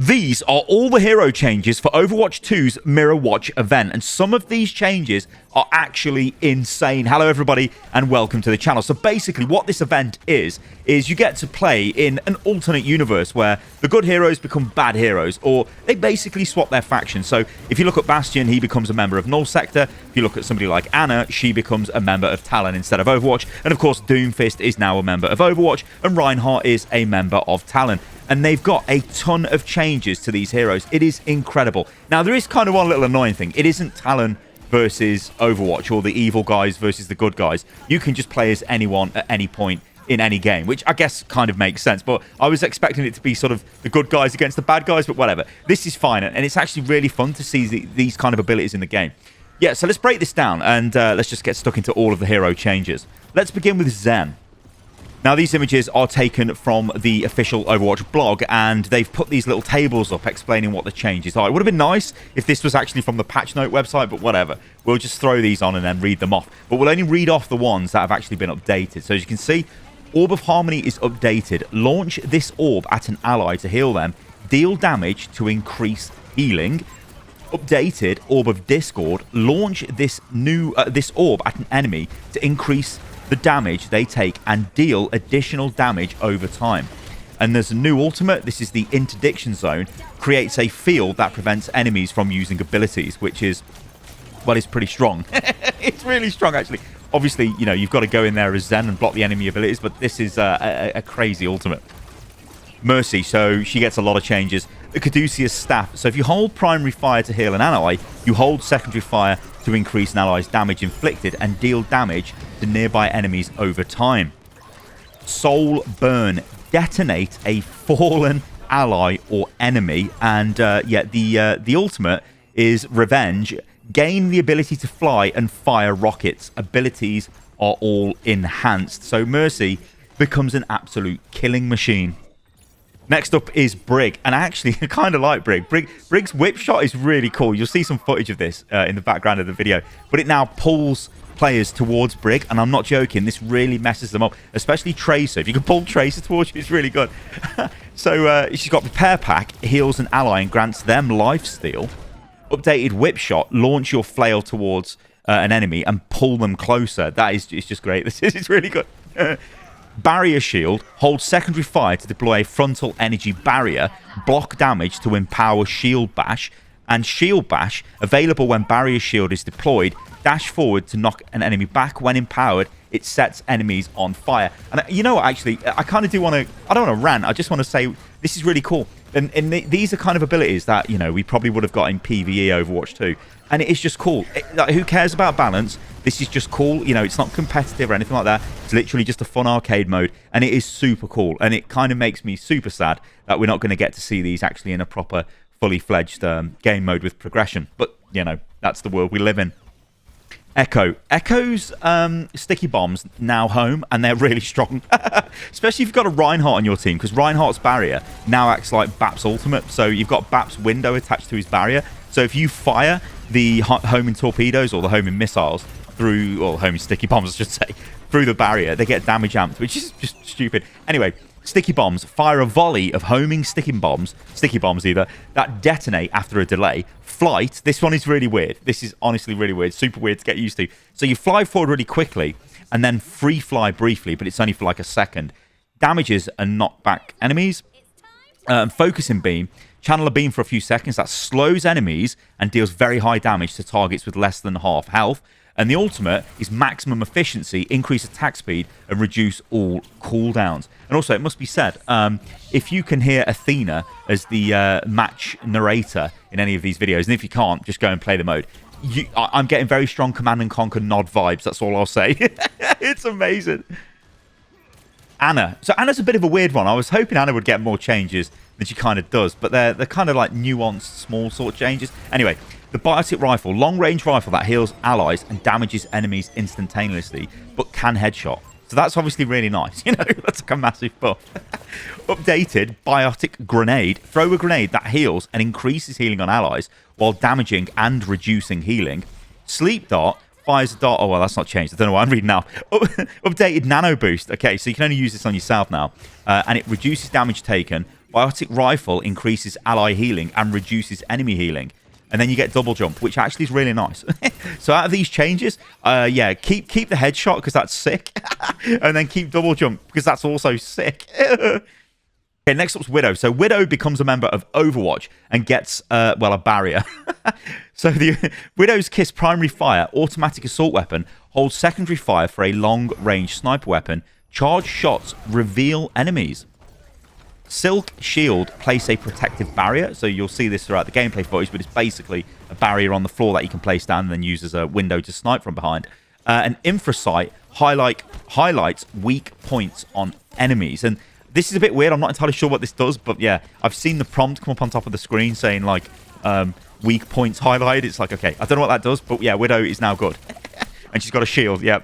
These are all the hero changes for Overwatch 2's Mirrorwatch event, and some of these changes are actually insane. Hello everybody and welcome to the channel. So basically what this event is you get to play in an alternate universe where the good heroes become bad heroes, or they basically swap their faction. So if you look at Bastion, he becomes a member of Null Sector. If you look at somebody like Ana, she becomes a member of Talon instead of Overwatch. And of course Doomfist is now a member of Overwatch, and Reinhardt is a member of Talon. And they've got a ton of changes to these heroes. It is incredible. Now, there is kind of one little annoying thing. It isn't Talon versus Overwatch, or the evil guys versus the good guys. You can just play as anyone at any point in any game, which I guess kind of makes sense. But I was expecting it to be sort of the good guys against the bad guys, but whatever. This is fine, and it's actually really fun to see these kind of abilities in the game. Yeah, so let's break this down, and let's just get stuck into all of the hero changes. Let's begin with Zen. Now, these images are taken from the official Overwatch blog, and they've put these little tables up explaining what the changes are. It would have been nice if this was actually from the patch note website, but whatever. We'll just throw these on and then read them off. But we'll only read off the ones that have actually been updated. So as you can see, Orb of Harmony is updated. Launch this orb at an ally to heal them. Deal damage to increase healing. Updated Orb of Discord. Launch this orb at an enemy to increase the damage they take and deal additional damage over time. And there's a new ultimate. This is the Interdiction Zone. Creates a field that prevents enemies from using abilities, which is, well, it's pretty strong. It's really strong, actually. Obviously, you know, you've got to go in there as Zen and block the enemy abilities, but this is a crazy ultimate. Mercy, so she gets a lot of changes. The Caduceus Staff. So if you hold primary fire to heal an ally, you hold secondary fire to increase an ally's damage inflicted and deal damage to nearby enemies over time. Soul Burn. Detonate a fallen ally or enemy. And the ultimate is Revenge. Gain the ability to fly and fire rockets. Abilities are all enhanced. So Mercy becomes an absolute killing machine. Next up is Brig, and actually I kind of like Brig. Brig's whip shot is really cool. You'll see some footage of this in the background of the video, but it now pulls players towards Brig, and I'm not joking, this really messes them up, especially Tracer. If you can pull Tracer towards you, it's really good. So she's got Repair Pack, heals an ally and grants them lifesteal. Updated whip shot, launch your flail towards an enemy and pull them closer. That is just great. This is really good. Barrier Shield, hold secondary fire to deploy a frontal energy barrier, block damage to empower Shield Bash, and Shield Bash, available when Barrier Shield is deployed, dash forward to knock an enemy back. When empowered, it sets enemies on fire. And you know what, actually, I kind of do want to, I don't want to rant, I just want to say this is really cool. And these are kind of abilities that, you know, we probably would have got in PvE Overwatch 2. And it is just cool. Like, who cares about balance? This is just cool. You know, it's not competitive or anything like that. It's literally just a fun arcade mode. And it is super cool. And it kind of makes me super sad that we're not going to get to see these actually in a proper, fully fledged game mode with progression. But, you know, that's the world we live in. Echo. Echo's sticky bombs now home, and they're really strong. Especially if you've got a Reinhardt on your team, because Reinhardt's barrier now acts like BAP's ultimate. So you've got BAP's window attached to his barrier. So if you fire the homing torpedoes or the homing missiles through, or homing sticky bombs, I should say, through the barrier, they get damage amped, which is just stupid. Anyway, sticky bombs. Fire a volley of homing sticky bombs either, that detonate after a delay. Flight. This one is really weird. This is honestly really weird. Super weird to get used to. So you fly forward really quickly and then free fly briefly, but it's only for like a second. Damages and knock back enemies. Focusing beam. Channel a beam for a few seconds. That slows enemies and deals very high damage to targets with less than half health. And the ultimate is maximum efficiency, increase attack speed, and reduce all cooldowns. And also, it must be said, if you can hear Athena as the match narrator in any of these videos, and if you can't, just go and play the mode. I'm getting very strong Command & Conquer nod vibes, that's all I'll say. It's amazing. Ana. So Ana's a bit of a weird one. I was hoping Ana would get more changes than she kind of does, but they're kind of like nuanced, small sort of changes. Anyway, the Biotic Rifle, long-range rifle that heals allies and damages enemies instantaneously, but can headshot. So that's obviously really nice. You know, that's like a massive buff. Updated Biotic Grenade. Throw a grenade that heals and increases healing on allies while damaging and reducing healing. Sleep Dart. Fires a dart. Oh, well, that's not changed. I don't know what I'm reading now. Updated Nano Boost. Okay, so you can only use this on yourself now. And it reduces damage taken Biotic Rifle increases ally healing and reduces enemy healing. And then you get double jump, which actually is really nice. So out of these changes, yeah, keep the headshot because that's sick. And then keep double jump because that's also sick. Okay, next up's Widow. So Widow becomes a member of Overwatch and gets, well, a barrier. So the Widow's Kiss primary fire, automatic assault weapon, holds secondary fire for a long-range sniper weapon. Charged shots reveal enemies. Silk Shield place a protective barrier. So you'll see this throughout the gameplay footage, but it's basically a barrier on the floor that you can place down and then use as a window to snipe from behind. An Infrasight highlights weak points on enemies. And this is a bit weird. I'm not entirely sure what this does, but yeah, I've seen the prompt come up on top of the screen saying like weak points highlighted. It's like, okay, I don't know what that does, but yeah, Widow is now good. And she's got a shield, yeah.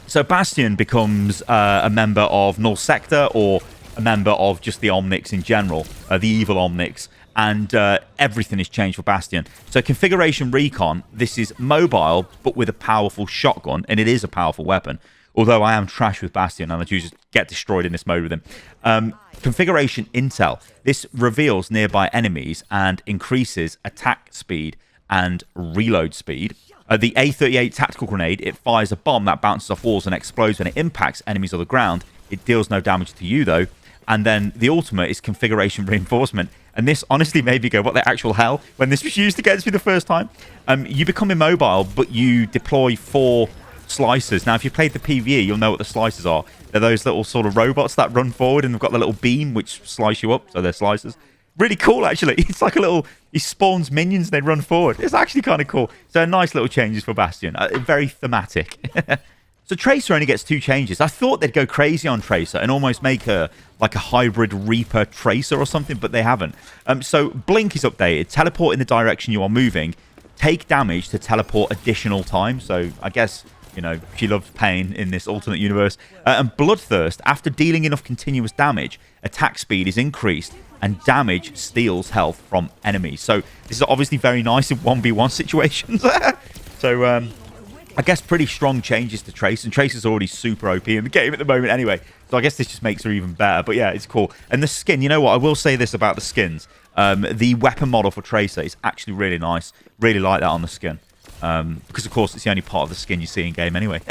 So Bastion becomes a member of Null Sector, or a member of just the Omnics in general, the evil Omnics, and everything has changed for Bastion. So configuration recon, this is mobile, but with a powerful shotgun, and it is a powerful weapon. Although I am trash with Bastion, and I do just get destroyed in this mode with him. Configuration intel. This reveals nearby enemies and increases attack speed and reload speed. The A38 tactical grenade, it fires a bomb that bounces off walls and explodes when it impacts enemies on the ground. It deals no damage to you, though. And then the ultimate is configuration reinforcement. And this honestly made me go, what the actual hell? When this was used against me the first time. You become immobile, but you deploy 4 slicers. Now, if you played the PvE, you'll know what the slicers are. They're those little sort of robots that run forward and they've got the little beam which slice you up. So they're slicers. Really cool, actually. It's like a little... He spawns minions and they run forward. It's actually kind of cool. So nice little changes for Bastion. Very thematic. So Tracer only gets 2 changes. I thought they'd go crazy on Tracer and almost make her like a hybrid Reaper Tracer or something, but they haven't. So Blink is updated. Teleport in the direction you are moving. Take damage to teleport additional time. So I guess... You know, she loves pain in this alternate universe. And Bloodthirst, after dealing enough continuous damage, attack speed is increased and damage steals health from enemies. So this is obviously very nice in 1v1 situations. So I guess pretty strong changes to Trace. And Trace is already super OP in the game at the moment anyway. So I guess this just makes her even better. But yeah, it's cool. And the skin, you know what? I will say this about the skins. The weapon model for Tracer is actually really nice. Really like that on the skin. Because, of course, it's the only part of the skin you see in-game anyway.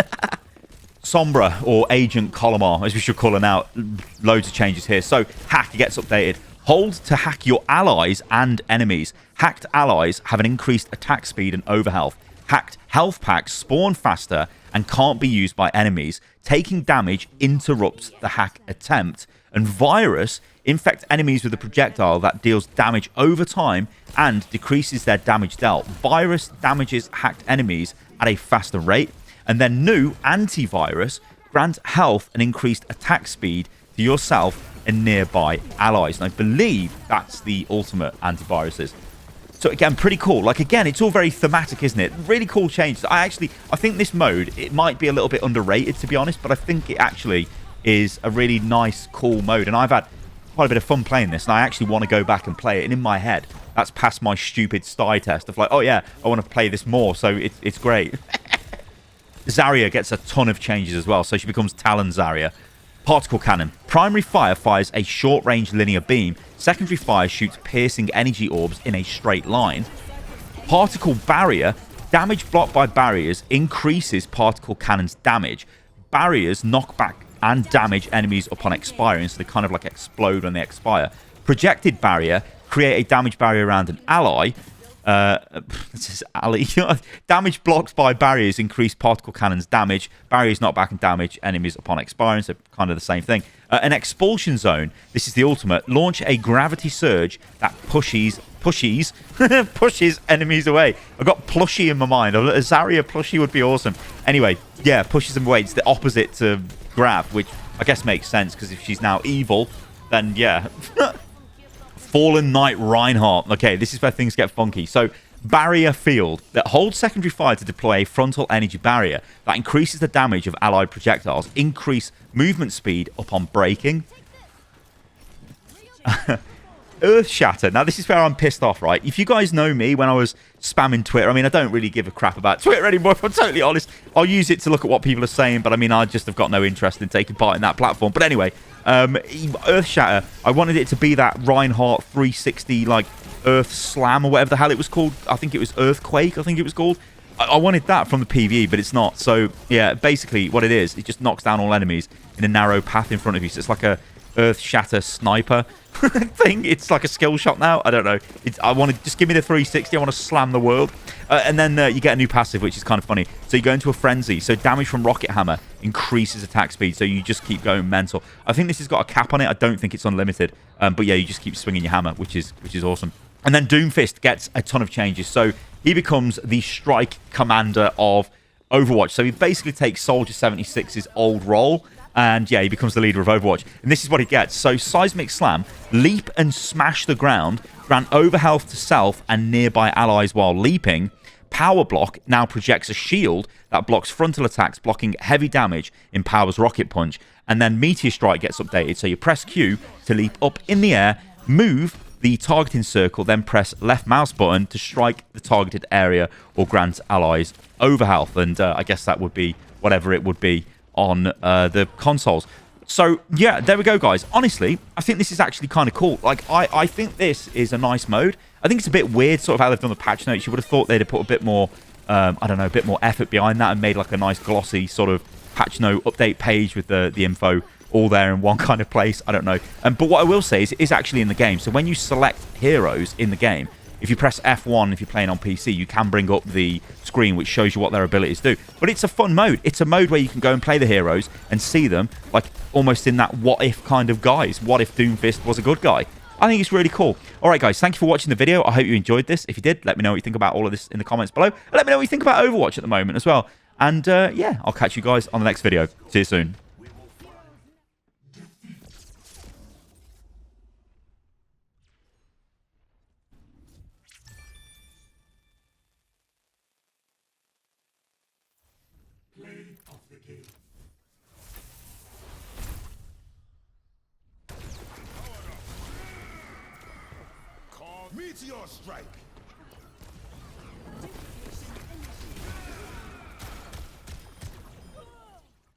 Sombra, or Agent Colomar, as we should call her now. Loads of changes here. So, Hack gets updated. Hold to hack your allies and enemies. Hacked allies have an increased attack speed and overhealth. Hacked health packs spawn faster and can't be used by enemies. Taking damage interrupts the hack attempt. And Virus infect enemies with a projectile that deals damage over time and decreases their damage dealt. Virus damages hacked enemies at a faster rate. And then New Antivirus grants health and increased attack speed to yourself and nearby allies. And I believe that's the ultimate antiviruses. So again, pretty cool. Like, again, it's all very thematic, isn't it? Really cool changes. I think this mode, it might be a little bit underrated, to be honest, but I think it actually is a really nice, cool mode. And I've had quite a bit of fun playing this, and I actually want to go back and play it. And in my head, that's past my stupid sty test of like, oh yeah, I want to play this more, so it's great. Zarya gets a ton of changes as well, so she becomes Talon Zarya. Particle Cannon. Primary fire fires a short-range linear beam. Secondary fire shoots piercing energy orbs in a straight line. Particle Barrier. Damage blocked by barriers increases Particle Cannon's damage. Barriers knock back and damage enemies upon expiring, so they kind of like explode when they expire. Projected Barrier. Create a damage barrier around an ally. This is ally. Damage blocked by barriers increase Particle Cannon's damage. Barriers knock back and damage enemies upon expiring, so kind of the same thing. An Expulsion Zone. This is the ultimate. Launch a gravity surge that pushes enemies away. I've got plushie in my mind. A Zarya plushie would be awesome. Anyway, yeah, pushes them away. It's the opposite to grab, which I guess makes sense, because if she's now evil, then yeah. Fallen Knight Reinhardt. Okay, this is where things get funky. So, Barrier Field that holds secondary fire to deploy a frontal energy barrier that increases the damage of allied projectiles, increase movement speed upon braking. Earthshatter. Now, this is where I'm pissed off, right? If you guys know me when I was spamming Twitter, I mean, I don't really give a crap about Twitter anymore, if I'm totally honest. I'll use it to look at what people are saying, but I mean, I just have got no interest in taking part in that platform. But anyway, Earthshatter, I wanted it to be that Reinhardt 360, like, Earth Slam or whatever the hell it was called. I think it was Earthquake, I think it was called. I wanted that from the PvE, but it's not. So, yeah, basically what it is, it just knocks down all enemies in a narrow path in front of you. So it's like a Earthshatter sniper thing. It's like a skill shot now. I don't know. I want to just give me the 360. I want to slam the world. And then you get a new passive, which is kind of funny. So you go into a frenzy. So damage from Rocket Hammer increases attack speed. So you just keep going mental. I think this has got a cap on it. I don't think it's unlimited. But yeah, you just keep swinging your hammer, which is awesome. And then Doomfist gets a ton of changes. So he becomes the strike commander of Overwatch. So he basically takes Soldier 76's old role. And yeah, he becomes the leader of Overwatch. And this is what he gets. So Seismic Slam, leap and smash the ground, grant overhealth to self and nearby allies while leaping. Power Block now projects a shield that blocks frontal attacks, blocking heavy damage, empowers Rocket Punch. And then Meteor Strike gets updated. So you press Q to leap up in the air, move the targeting circle, then press left mouse button to strike the targeted area or grant allies overhealth. And I guess that would be whatever it would be on the consoles. So yeah, there we go, guys. Honestly, I think this is actually kind of cool. Like, I think this is a nice mode. I think it's a bit weird sort of how they've done the patch notes. You would have thought they'd have put a bit more I don't know, a bit more effort behind that and made like a nice glossy sort of patch note update page with the info all there in one kind of place. I don't know. But what I will say is it is actually in the game. So when you select heroes in the game, if you press F1, if you're playing on PC, you can bring up the screen which shows you what their abilities do. But it's a fun mode. It's a mode where you can go and play the heroes and see them like almost in that what if kind of guise. What if Doomfist was a good guy? I think it's really cool. All right, guys, thank you for watching the video. I hope you enjoyed this. If you did, let me know what you think about all of this in the comments below. And let me know what you think about Overwatch at the moment as well. And yeah, I'll catch you guys on the next video. See you soon. Meteor Strike!